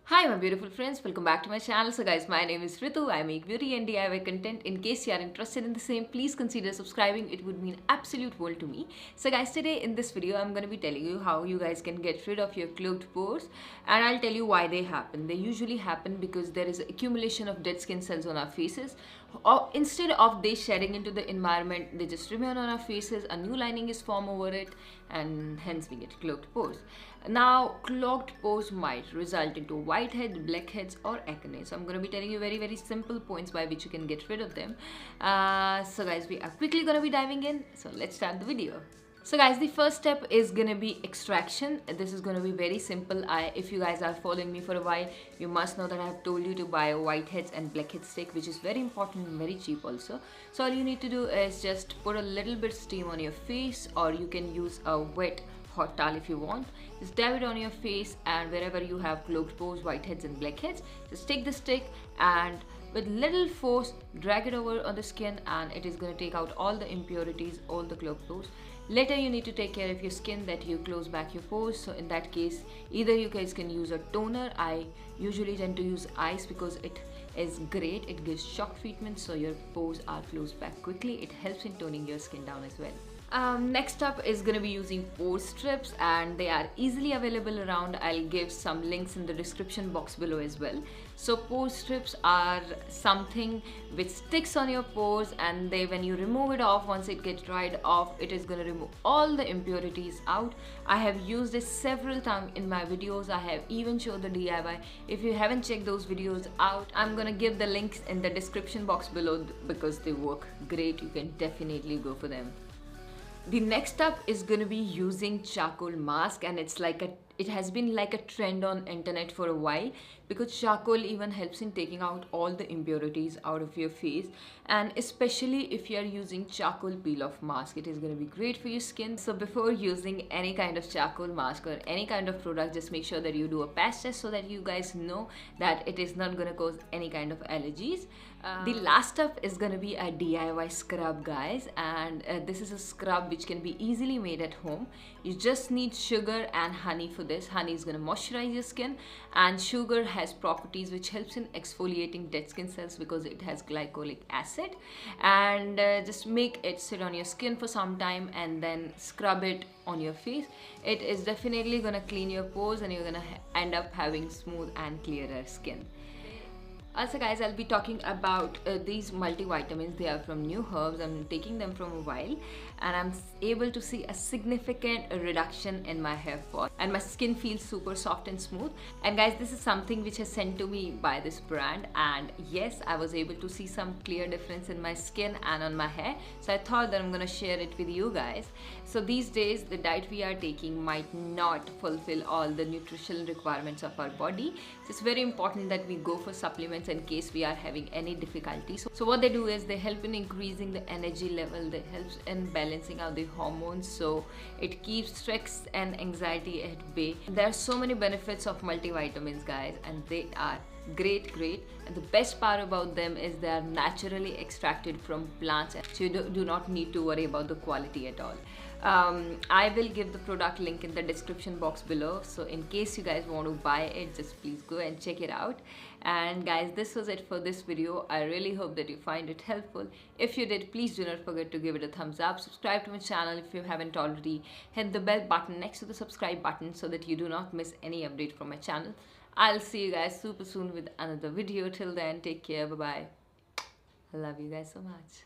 Hi my beautiful friends, welcome back to my channel. So guys, my name is Ritu. I make beauty and DIY content. In case you are interested in the same, please consider subscribing. It would mean absolute world to me. So guys, today in this video I'm going to be telling you how you guys can get rid of your clogged pores, and I'll tell you why they happen. They usually happen because there is accumulation of dead skin cells on our faces. Or instead of they shedding into the environment, they just remain on our faces, a new lining is formed over it, and hence we get clogged pores. Now, clogged pores might result into whiteheads, blackheads, or acne. So I'm going to be telling you very simple points by which you can get rid of them. So guys, we are quickly going to be diving in. So let's start the video. So guys, the first step is going to be extraction. This is going to be very simple. If you guys are following me for a while, you must know that I have told you to buy a whiteheads and blackheads stick, which is very important and very cheap also. So all you need to do is just put a little bit steam on your face, or you can use a wet hot towel if you want. Just dab it on your face, and wherever you have clogged pores, whiteheads and blackheads, just take the stick and with little force drag it over on the skin, and it is going to take out all the impurities, all the clogged pores. Later you need to take care of your skin, that you close back your pores. So in that case, either you guys can use a toner. I usually tend to use ice because it is great. It gives shock treatment, so your pores are closed back quickly. It helps in toning your skin down as well. Next up is going to be using pore strips, and they are easily available around. I'll give some links in the description box below as well. So pore strips are something which sticks on your pores, and when you remove it off, once it gets dried off, it is going to remove all the impurities out. I have used it several times in my videos. I have even showed the DIY. If you haven't checked those videos out, I'm going to give the links in the description box below because they work great. You can definitely go for them. The next step is going to be using charcoal mask, and it has been like a trend on internet for a while, because charcoal even helps in taking out all the impurities out of your face. And especially if you are using charcoal peel off mask, it is going to be great for your skin. So before using any kind of charcoal mask or any kind of product, just make sure that you do a patch test so that you guys know that it is not going to cause any kind of allergies. The last step is going to be a DIY scrub, guys, and this is a scrub which can be easily made at home. You just need sugar and honey for this. Honey is going to moisturize your skin, and sugar has properties which helps in exfoliating dead skin cells because it has glycolic acid. And just make it sit on your skin for some time and then scrub it on your face. It is definitely going to clean your pores, and you're going to end up having smooth and clearer skin. Also guys, I'll be talking about these multivitamins. They are from New Herbs. I'm taking them from a while, and I'm able to see a significant reduction in my hair fall, and my skin feels super soft and smooth. And guys, this is something which is sent to me by this brand, and yes, I was able to see some clear difference in my skin and on my hair. So I thought that I'm gonna share it with you guys. So these days, the diet we are taking might not fulfill all the nutritional requirements of our body. So it's very important that we go for supplements in case we are having any difficulties. So what they do is they help in increasing the energy level. They help in balancing out the hormones, so it keeps stress and anxiety at bay. There are so many benefits of multivitamins, guys, and they are great. And the best part about them is they are naturally extracted from plants, so you do not need to worry about the quality at all. I will give the product link in the description box below, so in case you guys want to buy it, just please go and check it out. And guys, this was it for this video. I really hope that you find it helpful. If you did, please do not forget to give it a thumbs up. Subscribe to my channel if you haven't already. Hit the bell button next to the subscribe button so that you do not miss any update from my channel. I'll see you guys super soon with another video. Till then, take care. Bye bye. I love you guys so much.